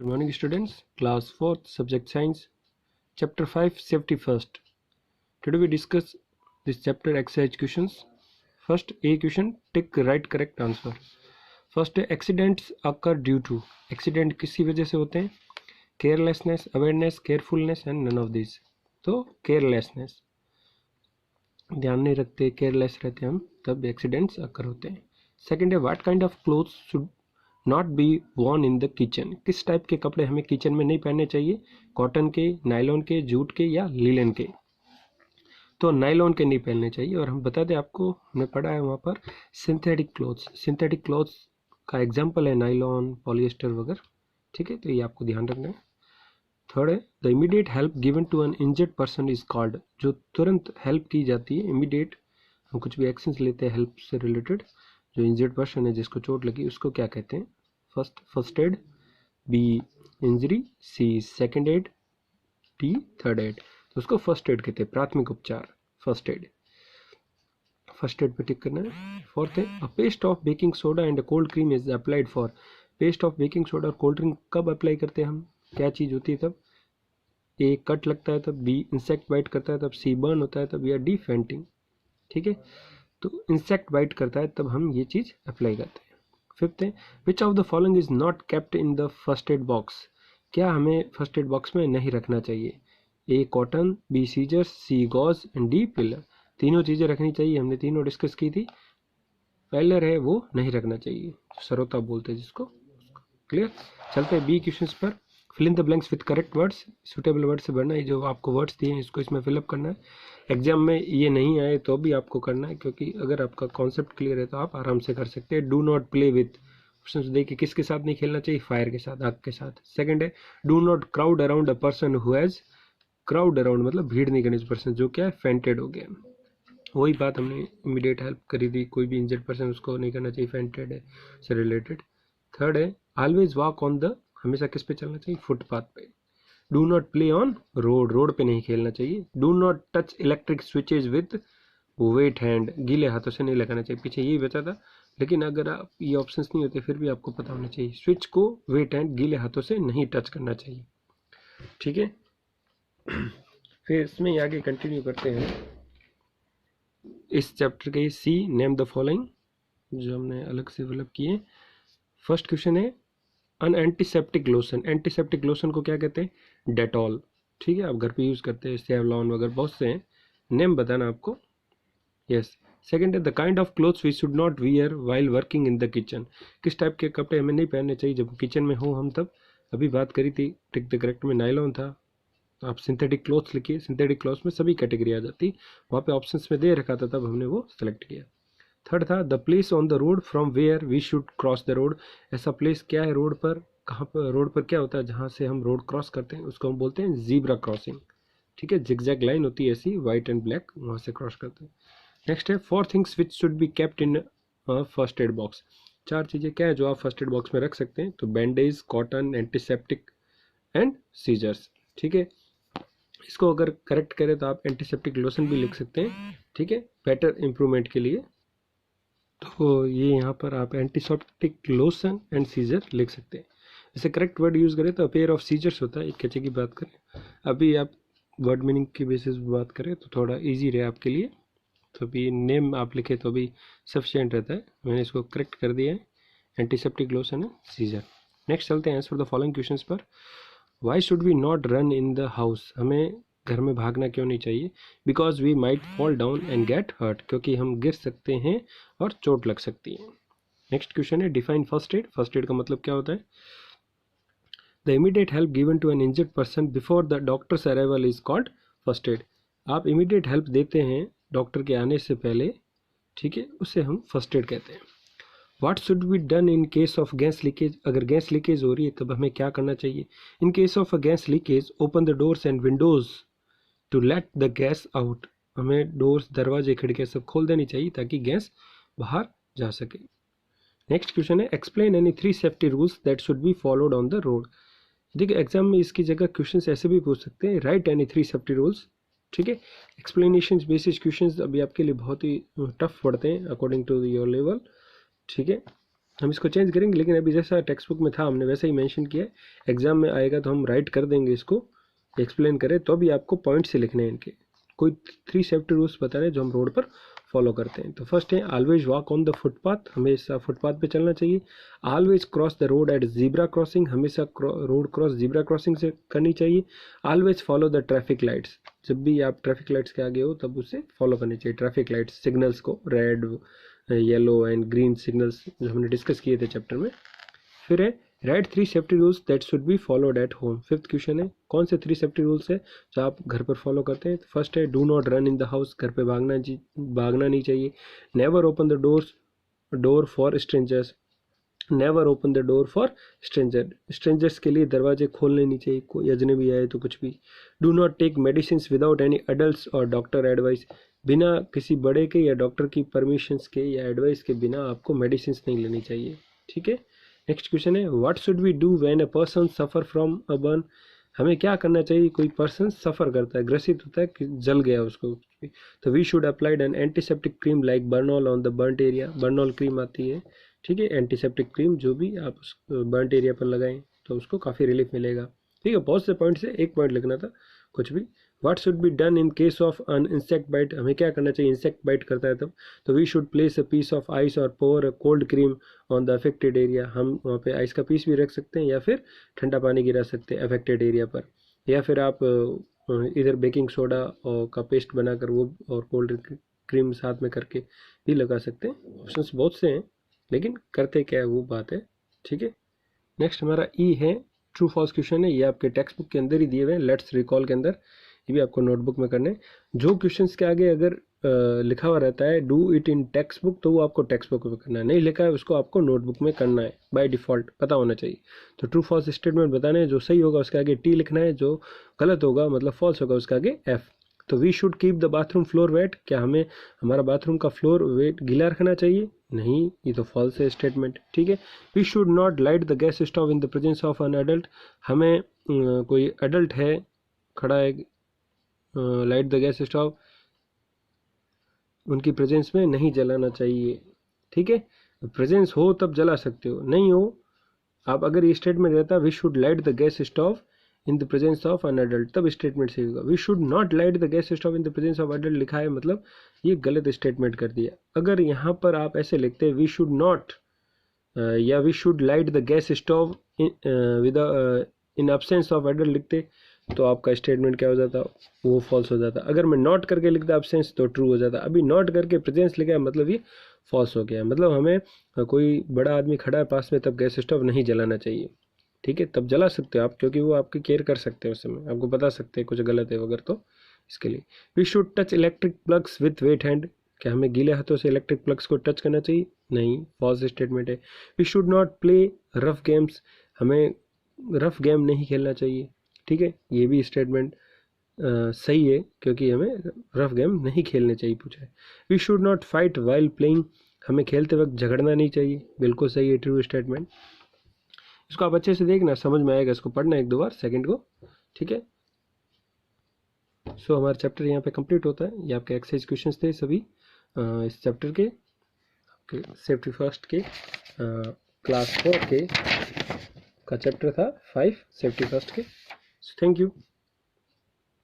Good morning students, class 4th, subject science, chapter 5, safety first. Today we discuss this chapter exercise questions. First, A question, take right correct answer. First, accidents occur due to. Accident किसी वजह से होते हैं? Carelessness, awareness, carefulness and none of these. तो carelessness, ध्यान नहीं रखते, careless रहते हम, तब एक्सीडेंट्स अकर होते हैं. सेकेंड है what kind of clothes should not be Warne in the kitchen. किस टाइप के कपड़े हमें किचन में नहीं पहनने चाहिए? कॉटन के, नायलॉन के, जूट के या लीलन के. तो नायलॉन के नहीं पहनने चाहिए. और हम बता दें आपको, हमने पढ़ा है वहाँ पर सिंथेटिक क्लोथ्स. सिंथेटिक क्लोथ्स का एग्जाम्पल है नायलॉन, पॉलिएस्टर वगैरह. ठीक है, तो ये आपको ध्यान रखना है. थर्ड है the immediate help given to an injured person is called. जो तुरंत हेल्प की जाती है, इमीडिएट हम कुछ भी एक्शंस लेते हैं हेल्प से रिलेटेड, जो इंजर्ड पर्सन है जिसको चोट लगी उसको क्या कहते हैं? First aid, B injury, C second aid, D third aid. तो उसको फर्स्ट एड कहते हैं, प्राथमिक उपचार, फर्स्ट एड. फर्स्ट एड पे टिक करना है. फोर्थ है a paste of baking soda and a cold cream is applied for. Paste of baking soda और कोल्ड ड्रिंक कब अप्लाई करते हैं हम? क्या चीज़ होती है तब? ए कट लगता है तब, बी इंसेक्ट बाइट करता है तब, सी बर्न होता है तब, या डी फेंटिंग. ठीक है, तो इंसेक्ट बाइट करता है तब हम ये चीज़ अप्लाई करते हैं. फिफ्थ है which of the following is not kept in the first aid box. क्या हमें फर्स्ट एड बॉक्स में नहीं रखना चाहिए? A cotton, B scissors, C gauze and D pillar. तीनों चीज़ें रखनी चाहिए, हमने तीनों डिस्कस की थी. पिलर है वो नहीं रखना चाहिए, सरोता बोलते हैं जिसको. क्लियर. चलते हैं बी क्वेश्चंस पर. Fill in the blanks with correct words. Suitable word से भरना है. जो आपको वर्ड्स दिए हैं इसको इसमें फिलअप करना है. एग्जाम में ये नहीं आए तो भी आपको करना है, क्योंकि अगर आपका कॉन्सेप्ट क्लियर है तो आप आराम से कर सकते हैं. Do not play with. Option देखिए, किसके साथ नहीं खेलना चाहिए? फायर के साथ, आग के साथ. सेकंड है do not crowd around a person who has. Crowd around मतलब भीड़ नहीं करनी, पर्सन जो क्या है फेंटेड हो गया. वही बात हमने इमीडिएट हेल्प करी थी, कोई भी इंजर्ड पर्सन उसको नहीं करना चाहिए, फेंटेड है से रिलेटेड. थर्ड है ऑलवेज वॉक ऑन द. हमेशा किस पे चलना चाहिए? फुटपाथ पे. Do not play on road. Road पे नहीं खेलना चाहिए. Do not touch electric switches with weight hand. गीले हाथों से नहीं लगाना चाहिए. पीछे यही बचा था, लेकिन अगर आप ये ऑप्शंस नहीं होते फिर भी आपको पता होना चाहिए. स्विच को वेट हैंड गीले हाथों से नहीं टच करना चाहिए. ठीक है, फिर इसमें आगे कंटिन्यू करते हैं इस चैप्टर के. सी नेम द फॉलोइंग, जो हमने अलग से डेवलप किए. फर्स्ट क्वेश्चन है अन एंटीसेप्टिक लोशन. एंटीसेप्टिक लोशन को क्या कहते हैं? डेटॉल. ठीक है, आप घर पे यूज़ करते हैं, सेवलॉन वगैरह बहुत से हैं, नेम बताना आपको. यस. सेकेंड है the kind of clothes we should not wear while working in the kitchen. किस टाइप के कपड़े हमें नहीं पहनने चाहिए जब किचन में हो हम तब? अभी बात करी थी, टिक द करेक्ट में नायलॉन था. आप सिंथेटिक क्लोथ्स लिखिए. सिंथेटिक क्लोथ्स में सभी कैटेगरी आ जाती, वहाँ पे ऑप्शंस में दे रखा था तब हमने वो सेलेक्ट किया. थर्ड था the place on the road from where we should cross the road. ऐसा प्लेस क्या है रोड पर, कहाँ पर रोड पर क्या होता है जहाँ से हम रोड क्रॉस करते हैं, उसको हम बोलते हैं जीब्रा क्रॉसिंग. ठीक है, जिगजैग लाइन होती है ऐसी वाइट एंड ब्लैक, वहाँ से क्रॉस करते हैं. नेक्स्ट है four things which should be kept in first aid box. चार चीज़ें क्या है जो आप फर्स्ट एड बॉक्स में रख सकते हैं? तो bandage, cotton, antiseptic and scissors. ठीक है, इसको अगर करेक्ट करें तो आप एंटीसेप्टिक लोशन भी लिख सकते हैं. ठीक है, बेटर इम्प्रूवमेंट के लिए. तो ये यहाँ पर आप एंटीसेप्टिक लोशन एंड सीजर लिख सकते हैं. जैसे करेक्ट वर्ड यूज़ करें तो पेयर ऑफ सीजर्स होता है. एक कैचे की बात करें, अभी आप वर्ड मीनिंग की बेसिस पर बात करें तो थोड़ा इजी रहे आपके लिए. तो अभी नेम आप लिखे तो अभी सफिशिएंट रहता है. मैंने इसको करेक्ट कर दिया है, antiseptic lotion and scissor. Next चलते हैं आंसर द फॉलोइंग क्वेश्चंस पर. Why should we not run in the house. हमें घर में भागना क्यों नहीं चाहिए? Because we might fall down and get hurt. क्योंकि हम गिर सकते हैं और चोट लग सकती है. नेक्स्ट क्वेश्चन है define first aid. First aid का मतलब क्या होता है? The immediate help given to an injured person before the doctor's arrival is called first aid. आप इमीडिएट हेल्प देते हैं डॉक्टर के आने से पहले. ठीक है, उसे हम फर्स्ट एड कहते हैं. What should be done in case of gas leakage. अगर गैस लीकेज हो रही है तब हमें क्या करना चाहिए? In case of a gas leakage open the doors and windows to let the gas out. हमें डोर्स, दरवाजे, खिड़कियाँ सब खोल देनी चाहिए ताकि गैस बाहर जा सके. नेक्स्ट क्वेश्चन है explain any 3 safety rules that should be followed on the road. देखिए एग्जाम में इसकी जगह क्वेश्चंस ऐसे भी पूछ सकते हैं, राइट एनी 3 सेफ्टी रूल्स. ठीक है, एक्सप्लेनेशन बेसिस क्वेश्चंस अभी आपके लिए बहुत ही टफ पड़ते हैं अकॉर्डिंग टू योर लेवल. ठीक है, हम इसको चेंज करेंगे, लेकिन अभी जैसा टेक्स्ट बुक में था हमने वैसे ही मेंशन किया है। एग्जाम में आएगा तो हम राइट कर देंगे इसको, एक्सप्लेन करें तो भी आपको पॉइंट से लिखने हैं इनके। कोई 3 सेफ्टी रूल्स बता रहे हैं जो हम रोड पर फॉलो करते हैं। तो फर्स्ट है always walk on the footpath, हमेशा फुटपाथ पे चलना चाहिए। Always cross the road at zebra crossing, हमेशा रोड क्रॉस जीब्रा क्रॉसिंग से करनी चाहिए। Always follow the traffic lights, जब भी आप ट्रैफिक लाइट्स के आगे हो तब उसे फॉलो करनी चाहिए, ट्रैफिक लाइट्स सिग्नल्स को, red yellow and green signals जो हमने डिस्कस किए थे चैप्टर में। फिर है right 3 safety rules that should be followed at home. Fifth question है कौन से 3 सेफ्टी रूल्स है जो आप घर पर फॉलो करते हैं। फर्स्ट है do not run in the house, घर पे भागना नहीं चाहिए। Never open the door for strangers, never open the door for strangers के लिए दरवाजे खोलने नहीं चाहिए, कोई अजनबी आए तो कुछ भी। Do not take medicine without any adult और डॉक्टर एडवाइस, बिना किसी बड़े के या डॉक्टर की परमिशंस के या एडवाइस के बिना आपको मेडिसिन नहीं लेनी चाहिए, ठीक है। नेक्स्ट क्वेश्चन है what should we do when a person suffer from a burn, हमें क्या करना चाहिए, कोई पर्सन सफ़र करता है, ग्रसित होता है कि जल गया उसको, तो we should applied an antiseptic cream like Burnol on the burnt area. Burnol cream आती है, ठीक है, एंटीसेप्टिक क्रीम जो भी आप उस बर्नट एरिया पर लगाएं तो उसको काफ़ी रिलीफ मिलेगा, ठीक है। बहुत से पॉइंट से एक पॉइंट लिखना था कुछ भी। What should be done in case of an insect bite, हमें क्या करना चाहिए, इंसेक्ट बाइट करता है तब, तो we should place a piece of ice और pour a cold cream on the affected area, हम वहाँ पे आइस का पीस भी रख सकते हैं या फिर ठंडा पानी गिरा सकते हैं अफेक्टेड एरिया पर, या फिर आप इधर बेकिंग सोडा और का पेस्ट बनाकर वो और कोल्ड क्रीम साथ में करके भी लगा सकते हैं। ऑप्शंस बहुत से हैं लेकिन करते क्या है वो बात है, ठीक है। नेक्स्ट हमारा ई है ट्रू फॉल्स क्वेश्चन है, ये आपके टेक्स्ट बुक के अंदर ही दिए हुए हैं, लेट्स रिकॉल के अंदर, ये भी आपको नोटबुक में करने। जो क्वेश्चंस के आगे अगर लिखा हुआ रहता है do it in text book तो वो आपको टेक्स्ट बुक में करना है, नहीं लिखा है उसको आपको नोटबुक में करना है, बाय डिफ़ॉल्ट पता होना चाहिए। तो ट्रू फॉल्स स्टेटमेंट बताने हैं, जो सही होगा उसके आगे टी लिखना है, जो गलत होगा मतलब फॉल्स होगा उसके आगे एफ। तो we should keep the bathroom floor wet, क्या हमें हमारा बाथरूम का फ्लोर वेट गीला रखना चाहिए, नहीं, ये तो फॉल्स है स्टेटमेंट, ठीक है। We should not light the gas stove in the presence of an adult, हमें कोई एडल्ट है खड़ा है, लाइट द गैस स्टोव उनकी प्रेजेंस में नहीं जलाना चाहिए, ठीक है। प्रेजेंस हो तब जला सकते हो, नहीं हो आप, अगर ये स्टेटमेंट रहता we should light the gas stove in the presence of an adult तब स्टेटमेंट सही होगा। We should not light the gas stove in the presence of adult लिखा है मतलब ये गलत स्टेटमेंट कर दिया। अगर यहाँ पर आप ऐसे लिखते वी शुड नॉट या we should light the gas stove with in absence of adult लिखते तो आपका स्टेटमेंट क्या हो जाता, वो फॉल्स हो जाता। अगर मैं नॉट करके लिखता एब्सेंस तो ट्रू हो जाता। अभी नॉट करके प्रेजेंस लिखा है मतलब ये फॉल्स हो गया, मतलब हमें कोई बड़ा आदमी खड़ा है पास में तब गैस स्टोव नहीं जलाना चाहिए, ठीक है। तब जला सकते हो आप क्योंकि वो आपकी केयर कर सकते हैं उस समय, आपको बता सकते हैं कुछ गलत है अगर तो इसके लिए। We should touch electric plugs with wet hand, क्या हमें गीले हाथों से इलेक्ट्रिक प्लग्स को टच करना चाहिए, नहीं, फॉल्स स्टेटमेंट है। We should not play rough games, हमें रफ गेम नहीं खेलना चाहिए, ठीक है, ये भी स्टेटमेंट सही है क्योंकि हमें रफ गेम नहीं खेलने चाहिए पूछा है। We should not fight while playing, हमें खेलते वक्त झगड़ना नहीं चाहिए, बिल्कुल सही है, ट्रू स्टेटमेंट। इसको आप अच्छे से देखना, समझ में आएगा, इसको पढ़ना एक दो बार सेकंड को, ठीक है। सो हमारा चैप्टर यहाँ पे कंप्लीट होता है। ये आपके एक्सरसाइज क्वेश्चंस थे सभी इस चैप्टर के सेफ्टी फर्स्ट के क्लास 4 के का चैप्टर था 5 सेफ्टी फर्स्ट के। Thank you.